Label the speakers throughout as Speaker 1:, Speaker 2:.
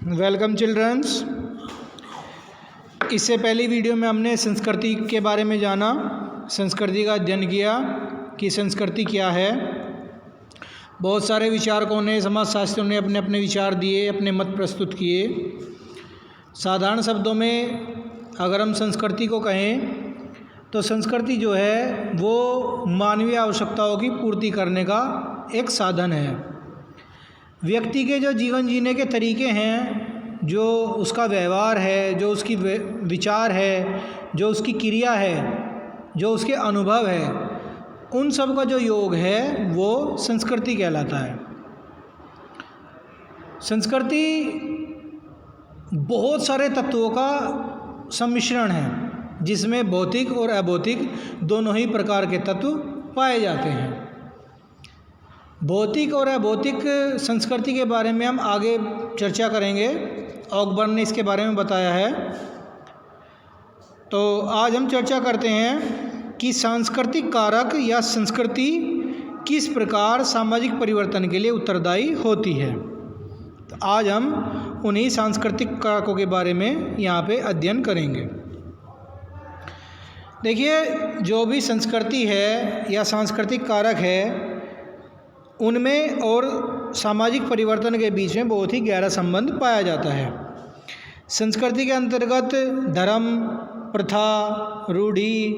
Speaker 1: Welcome children's. इससे पहली video में हमने संस्कृति के बारे में जाना, संस्कृति का अध्ययन किया कि संस्कृति क्या है। बहुत सारे विचारकों ने, समाजशास्त्रियों ने अपने अपने विचार दिए, अपने मत प्रस्तुत किए। साधारण शब्दों में अगर हम संस्कृति को कहें तो संस्कृति जो है वो मानवीय आवश्यकताओं की पूर्ति करने का एक साधन है। व्यक्ति के जो जीवन जीने के तरीके हैं, जो उसका व्यवहार है, जो उसकी विचार है, जो उसकी क्रिया है, जो उसके अनुभव है, उन सब का जो योग है वो संस्कृति कहलाता है। संस्कृति बहुत सारे तत्वों का सम्मिश्रण है, जिसमें भौतिक और अभौतिक दोनों ही प्रकार के तत्व पाए जाते हैं। भौतिक और अभौतिक संस्कृति के बारे में हम आगे चर्चा करेंगे। ऑकबर्न ने इसके बारे में बताया है। तो आज हम चर्चा करते हैं कि सांस्कृतिक कारक या संस्कृति किस प्रकार सामाजिक परिवर्तन के लिए उत्तरदायी होती है। तो आज हम उन्हीं सांस्कृतिक कारकों के बारे में यहाँ पे अध्ययन करेंगे। देखिए, जो भी संस्कृति है या सांस्कृतिक कारक है, उनमें और सामाजिक परिवर्तन के बीच में बहुत ही गहरा संबंध पाया जाता है। संस्कृति के अंतर्गत धर्म, प्रथा, रूढ़ी,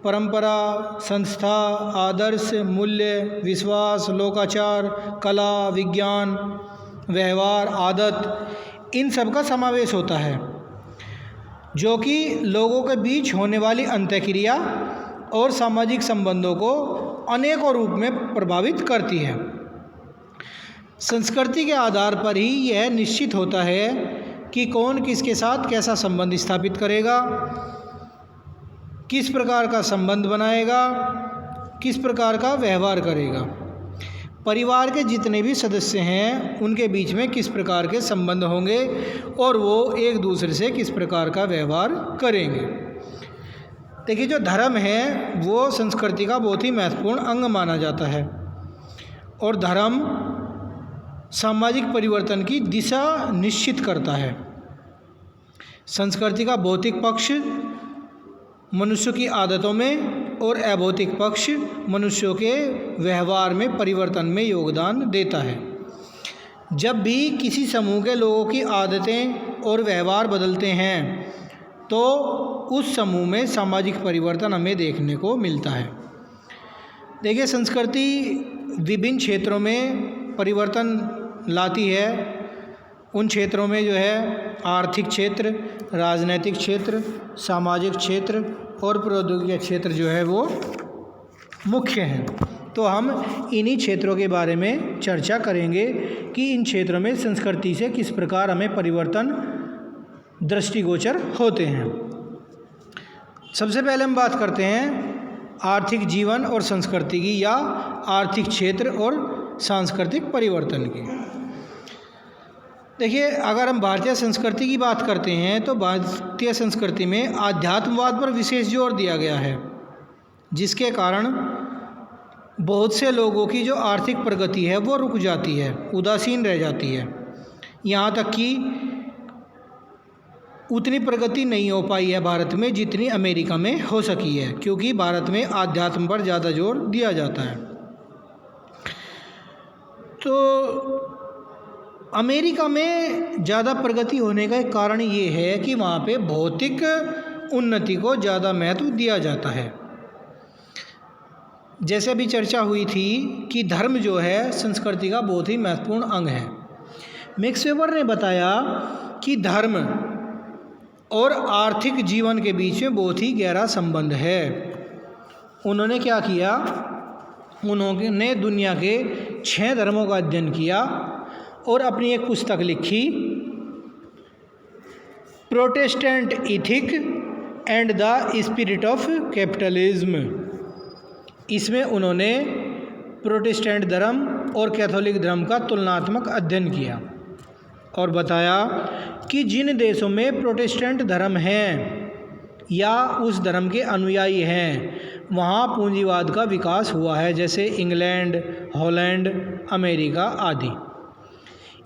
Speaker 1: परंपरा, संस्था, आदर्श, मूल्य, विश्वास, लोकाचार, कला, विज्ञान, व्यवहार, आदत, इन सब का समावेश होता है, जो कि लोगों के बीच होने वाली अंतःक्रिया और सामाजिक संबंधों को अनेकों रूप में प्रभावित करती है। संस्कृति के आधार पर ही यह निश्चित होता है कि कौन किसके साथ कैसा संबंध स्थापित करेगा, किस प्रकार का संबंध बनाएगा, किस प्रकार का व्यवहार करेगा। परिवार के जितने भी सदस्य हैं उनके बीच में किस प्रकार के संबंध होंगे और वो एक दूसरे से किस प्रकार का व्यवहार करेंगे। देखिए, जो धर्म है वो संस्कृति का बहुत ही महत्वपूर्ण अंग माना जाता है, और धर्म सामाजिक परिवर्तन की दिशा निश्चित करता है। संस्कृति का भौतिक पक्ष मनुष्य की आदतों में और अभौतिक पक्ष मनुष्यों के व्यवहार में परिवर्तन में योगदान देता है। जब भी किसी समूह के लोगों की आदतें और व्यवहार बदलते हैं तो उस समूह में सामाजिक परिवर्तन हमें देखने को मिलता है। देखिए, संस्कृति विभिन्न क्षेत्रों में परिवर्तन लाती है। उन क्षेत्रों में जो है आर्थिक क्षेत्र, राजनैतिक क्षेत्र, सामाजिक क्षेत्र और प्रौद्योगिकी क्षेत्र जो है वो मुख्य हैं। तो हम इन्हीं क्षेत्रों के बारे में चर्चा करेंगे कि इन क्षेत्रों में संस्कृति से किस प्रकार हमें परिवर्तन दृष्टिगोचर होते हैं। सबसे पहले हम बात करते हैं आर्थिक जीवन और संस्कृति की, या आर्थिक क्षेत्र और सांस्कृतिक परिवर्तन की। देखिए, अगर हम भारतीय संस्कृति की बात करते हैं तो भारतीय संस्कृति में आध्यात्मवाद पर विशेष जोर दिया गया है, जिसके कारण बहुत से लोगों की जो आर्थिक प्रगति है वो रुक जाती है, उदासीन रह जाती है। यहाँ तक कि उतनी प्रगति नहीं हो पाई है भारत में जितनी अमेरिका में हो सकी है, क्योंकि भारत में आध्यात्म पर ज़्यादा जोर दिया जाता है। तो अमेरिका में ज़्यादा प्रगति होने का एक कारण ये है कि वहाँ पे भौतिक उन्नति को ज़्यादा महत्व दिया जाता है। जैसे अभी चर्चा हुई थी कि धर्म जो है संस्कृति का बहुत ही महत्वपूर्ण अंग है। मैक्स वेबर ने बताया कि धर्म और आर्थिक जीवन के बीच में बहुत ही गहरा संबंध है। उन्होंने क्या किया, उन्होंने दुनिया के 6 धर्मों का अध्ययन किया और अपनी एक पुस्तक लिखी, Protestant ethic and the spirit of capitalism. इसमें उन्होंने प्रोटेस्टेंट धर्म और कैथोलिक धर्म का तुलनात्मक अध्ययन किया और बताया कि जिन देशों में प्रोटेस्टेंट धर्म हैं या उस धर्म के अनुयायी हैं, वहाँ पूंजीवाद का विकास हुआ है, जैसे इंग्लैंड, हॉलैंड, अमेरिका आदि।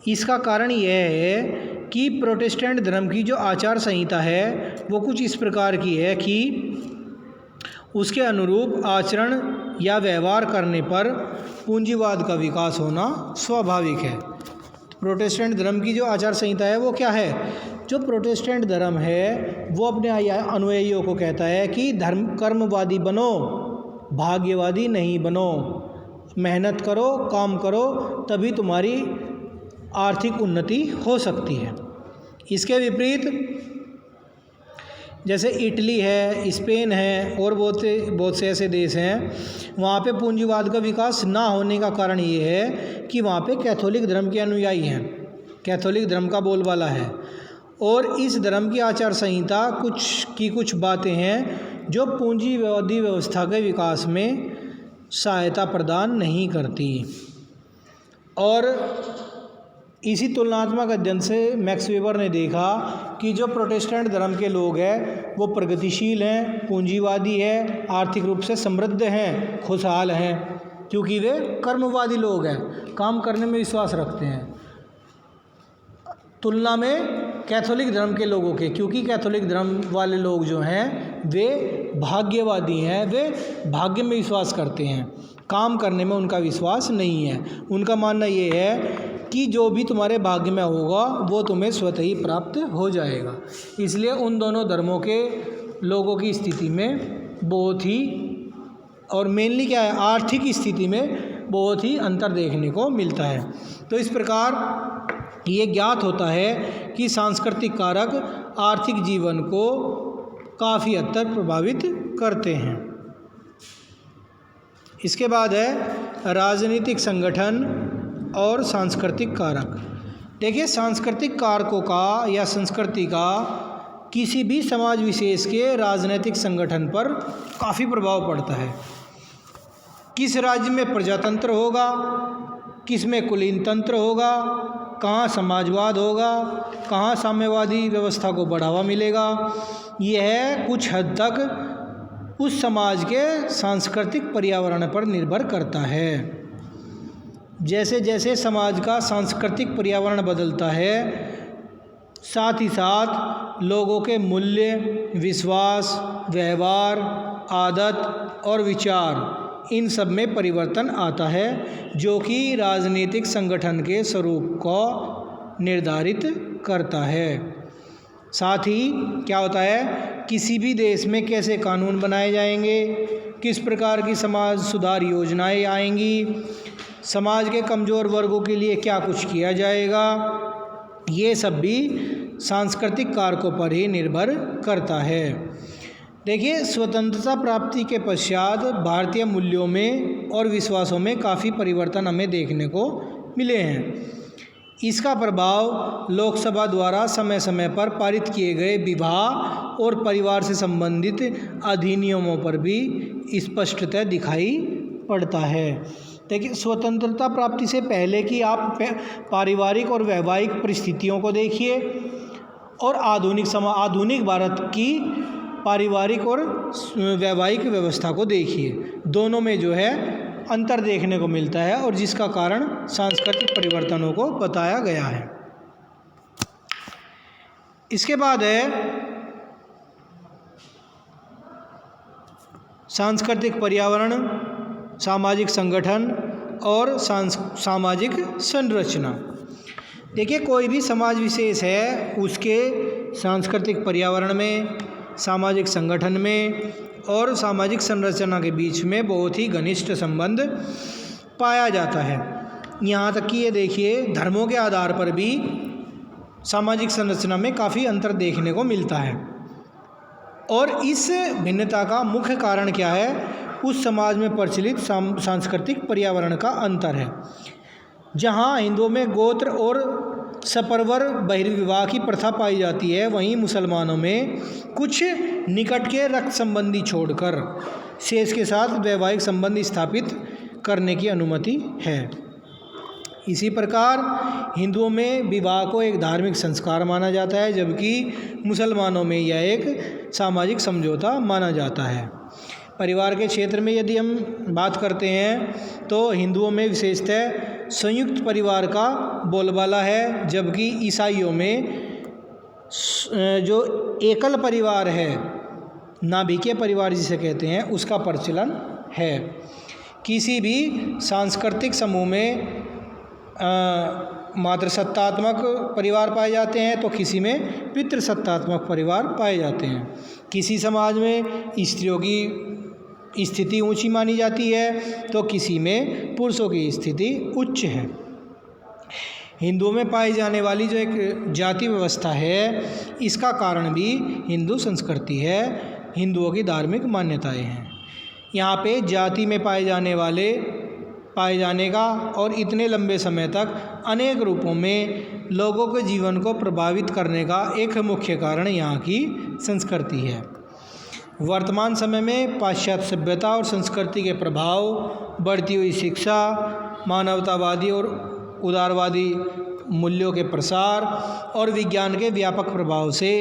Speaker 1: इसका कारण यह है कि प्रोटेस्टेंट धर्म की जो आचार संहिता है वो कुछ इस प्रकार की है कि उसके अनुरूप आचरण या व्यवहार करने पर पूंजीवाद का विकास होना स्वाभाविक है। प्रोटेस्टेंट धर्म की जो आचार संहिता है वो क्या है? जो प्रोटेस्टेंट धर्म है वो अपने अनुयायियों को कहता है कि धर्म कर्मवादी बनो, भाग्यवादी नहीं बनो, मेहनत करो, काम करो, तभी तुम्हारी आर्थिक उन्नति हो सकती है। इसके विपरीत जैसे इटली है, स्पेन है और बहुत से ऐसे देश हैं, वहाँ पे पूंजीवाद का विकास ना होने का कारण ये है कि वहाँ पे कैथोलिक धर्म के अनुयायी हैं, कैथोलिक धर्म का बोलबाला है, और इस धर्म की आचार संहिता कुछ बातें हैं जो पूंजीवादी व्यवस्था के विकास में सहायता प्रदान नहीं करती। और इसी तुलनात्मक अध्ययन से मैक्स वेबर ने देखा कि जो प्रोटेस्टेंट धर्म के लोग हैं वो प्रगतिशील हैं, पूंजीवादी हैं, आर्थिक रूप से समृद्ध हैं, खुशहाल हैं, क्योंकि वे कर्मवादी लोग हैं, काम करने में विश्वास रखते हैं, तुलना में कैथोलिक धर्म के लोगों के, क्योंकि कैथोलिक धर्म वाले लोग जो हैं वे भाग्यवादी हैं, वे भाग्य में विश्वास करते हैं, काम करने में उनका विश्वास नहीं है। उनका मानना ये है कि जो भी तुम्हारे भाग्य में होगा वो तुम्हें स्वतः ही प्राप्त हो जाएगा। इसलिए उन दोनों धर्मों के लोगों की स्थिति में बहुत ही, और मेनली क्या है, आर्थिक स्थिति में बहुत ही अंतर देखने को मिलता है। तो इस प्रकार ये ज्ञात होता है कि सांस्कृतिक कारक आर्थिक जीवन को काफ़ी हद तक प्रभावित करते हैं। इसके बाद है राजनीतिक संगठन और सांस्कृतिक कारक। देखिए, सांस्कृतिक कारकों का या संस्कृति का किसी भी समाज विशेष के राजनीतिक संगठन पर काफ़ी प्रभाव पड़ता है। किस राज्य में प्रजातंत्र होगा, किस में कुलीन तंत्र होगा, कहाँ समाजवाद होगा, कहाँ साम्यवादी व्यवस्था को बढ़ावा मिलेगा, यह कुछ हद तक उस समाज के सांस्कृतिक पर्यावरण पर निर्भर करता है। जैसे जैसे समाज का सांस्कृतिक पर्यावरण बदलता है, साथ ही साथ लोगों के मूल्य, विश्वास, व्यवहार, आदत और विचार, इन सब में परिवर्तन आता है, जो कि राजनीतिक संगठन के स्वरूप को निर्धारित करता है। साथ ही क्या होता है, किसी भी देश में कैसे कानून बनाए जाएंगे, किस प्रकार की समाज सुधार योजनाएं आएंगी, समाज के कमज़ोर वर्गों के लिए क्या कुछ किया जाएगा, ये सब भी सांस्कृतिक कारकों पर ही निर्भर करता है। देखिए, स्वतंत्रता प्राप्ति के पश्चात भारतीय मूल्यों में और विश्वासों में काफ़ी परिवर्तन हमें देखने को मिले हैं। इसका प्रभाव लोकसभा द्वारा समय समय पर पारित किए गए विवाह और परिवार से संबंधित अधिनियमों पर भी स्पष्टतः दिखाई पड़ता है। देखिए, स्वतंत्रता प्राप्ति से पहले की आप पारिवारिक और वैवाहिक परिस्थितियों को देखिए और आधुनिक भारत की पारिवारिक और वैवाहिक व्यवस्था को देखिए। दोनों में जो है अंतर देखने को मिलता है, और जिसका कारण सांस्कृतिक परिवर्तनों को बताया गया है। इसके बाद है सांस्कृतिक पर्यावरण, सामाजिक संगठन और सामाजिक संरचना। देखिए, कोई भी समाज विशेष है, उसके सांस्कृतिक पर्यावरण में, सामाजिक संगठन में और सामाजिक संरचना के बीच में बहुत ही घनिष्ठ संबंध पाया जाता है। यहाँ तक कि ये देखिए, धर्मों के आधार पर भी सामाजिक संरचना में काफ़ी अंतर देखने को मिलता है। और इस भिन्नता का मुख्य कारण क्या है? उस समाज में प्रचलित सांस्कृतिक पर्यावरण का अंतर है। जहाँ हिंदुओं में गोत्र और सपरवर बहिर्विवाह की प्रथा पाई जाती है, वहीं मुसलमानों में कुछ निकट के रक्त संबंधी छोड़कर शेष के साथ वैवाहिक संबंध स्थापित करने की अनुमति है। इसी प्रकार हिंदुओं में विवाह को एक धार्मिक संस्कार माना जाता है, जबकि मुसलमानों में यह एक सामाजिक समझौता माना जाता है। परिवार के क्षेत्र में यदि हम बात करते हैं तो हिंदुओं में विशेषतः संयुक्त परिवार का बोलबाला है, जबकि ईसाइयों में जो एकल परिवार है, नाभिकीय परिवार जिसे कहते हैं, उसका प्रचलन है। किसी भी सांस्कृतिक समूह में मातृसत्तात्मक परिवार पाए जाते हैं तो किसी में पितृसत्तात्मक परिवार पाए जाते हैं। किसी समाज में स्त्रियों की स्थिति ऊंची मानी जाती है तो किसी में पुरुषों की स्थिति उच्च है। हिंदुओं में पाई जाने वाली जो एक जाति व्यवस्था है, इसका कारण भी हिंदू संस्कृति है, हिंदुओं की धार्मिक मान्यताएं हैं। यहाँ पे जाति में पाए जाने का और इतने लंबे समय तक अनेक रूपों में लोगों के जीवन को प्रभावित करने का एक मुख्य कारण यहाँ की संस्कृति है। वर्तमान समय में पाश्चात्य सभ्यता और संस्कृति के प्रभाव, बढ़ती हुई शिक्षा, मानवतावादी और उदारवादी मूल्यों के प्रसार और विज्ञान के व्यापक प्रभाव से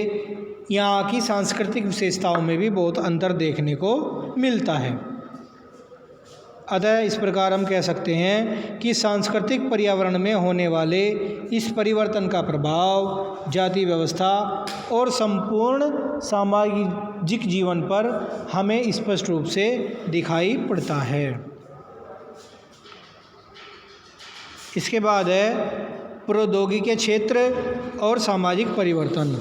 Speaker 1: यहाँ की सांस्कृतिक विशेषताओं में भी बहुत अंतर देखने को मिलता है। अतः इस प्रकार हम कह सकते हैं कि सांस्कृतिक पर्यावरण में होने वाले इस परिवर्तन का प्रभाव जाति व्यवस्था और संपूर्ण सामाजिक जीवन पर हमें स्पष्ट रूप से दिखाई पड़ता है। इसके बाद है प्रौद्योगिकी के क्षेत्र और सामाजिक परिवर्तन।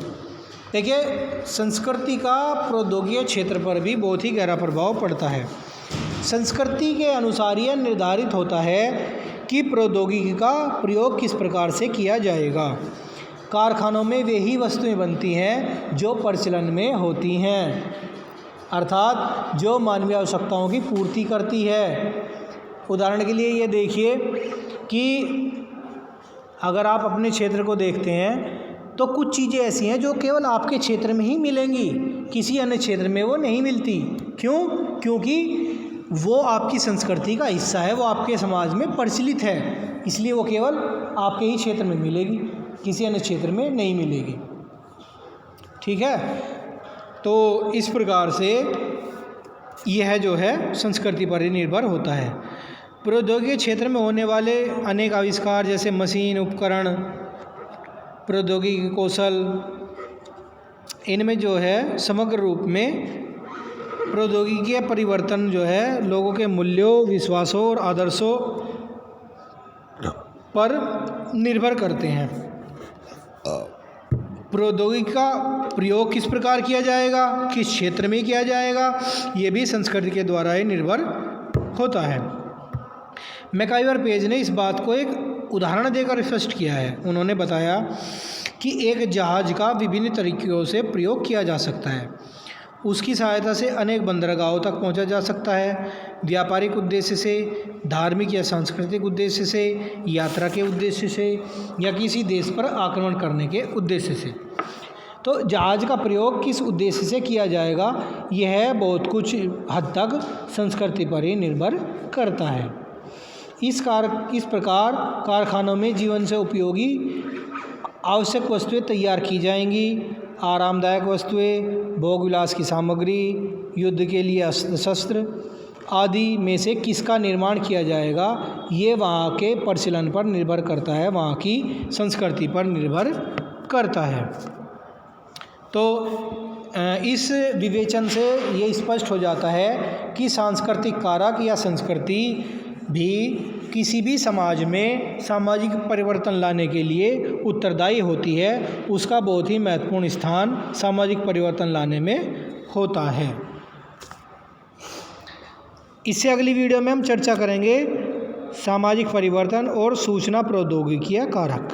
Speaker 1: देखिए, संस्कृति का प्रौद्योगिकी क्षेत्र पर भी बहुत ही गहरा प्रभाव पड़ता है। संस्कृति के अनुसार यह निर्धारित होता है कि प्रौद्योगिकी का प्रयोग किस प्रकार से किया जाएगा। कारखानों में वे ही वस्तुएं बनती हैं जो प्रचलन में होती हैं, अर्थात जो मानवीय आवश्यकताओं की पूर्ति करती है। उदाहरण के लिए ये देखिए कि अगर आप अपने क्षेत्र को देखते हैं तो कुछ चीज़ें ऐसी हैं जो केवल आपके क्षेत्र में ही मिलेंगी, किसी अन्य क्षेत्र में वो नहीं मिलती। क्यों? क्योंकि वो आपकी संस्कृति का हिस्सा है, वो आपके समाज में प्रचलित है, इसलिए वो केवल आपके ही क्षेत्र में मिलेगी, किसी अन्य क्षेत्र में नहीं मिलेगी। ठीक है, तो इस प्रकार से यह जो है संस्कृति पर ही निर्भर होता है। प्रौद्योगिकी क्षेत्र में होने वाले अनेक आविष्कार जैसे मशीन, उपकरण, प्रौद्योगिकी कौशल, इनमें जो है समग्र रूप में प्रौद्योगिकी का परिवर्तन जो है लोगों के मूल्यों, विश्वासों और आदर्शों पर निर्भर करते हैं। प्रौद्योगिकी का प्रयोग किस प्रकार किया जाएगा, किस क्षेत्र में किया जाएगा, ये भी संस्कृति के द्वारा ही निर्भर होता है। मैकाइवर पेज ने इस बात को एक उदाहरण देकर स्पष्ट किया है। उन्होंने बताया कि एक जहाज़ का विभिन्न तरीक़ों से प्रयोग किया जा सकता है। उसकी सहायता से अनेक बंदरगाहों तक पहुंचा जा सकता है, व्यापारिक उद्देश्य से, धार्मिक या सांस्कृतिक उद्देश्य से, यात्रा के उद्देश्य से या किसी देश पर आक्रमण करने के उद्देश्य से। तो जहाज़ का प्रयोग किस उद्देश्य से किया जाएगा, यह बहुत कुछ हद तक संस्कृति पर ही निर्भर करता है। इस प्रकार कारखानों में जीवन से उपयोगी आवश्यक वस्तुएं तैयार की जाएंगी। आरामदायक वस्तुएं, भोग विलास की सामग्री, युद्ध के लिए शस्त्र आदि में से किसका निर्माण किया जाएगा, ये वहाँ के प्रचलन पर निर्भर करता है, वहाँ की संस्कृति पर निर्भर करता है। तो इस विवेचन से ये स्पष्ट हो जाता है कि सांस्कृतिक कारक या संस्कृति भी किसी भी समाज में सामाजिक परिवर्तन लाने के लिए उत्तरदायी होती है। उसका बहुत ही महत्वपूर्ण स्थान सामाजिक परिवर्तन लाने में होता है। इससे अगली वीडियो में हम चर्चा करेंगे सामाजिक परिवर्तन और सूचना प्रौद्योगिकी कारक।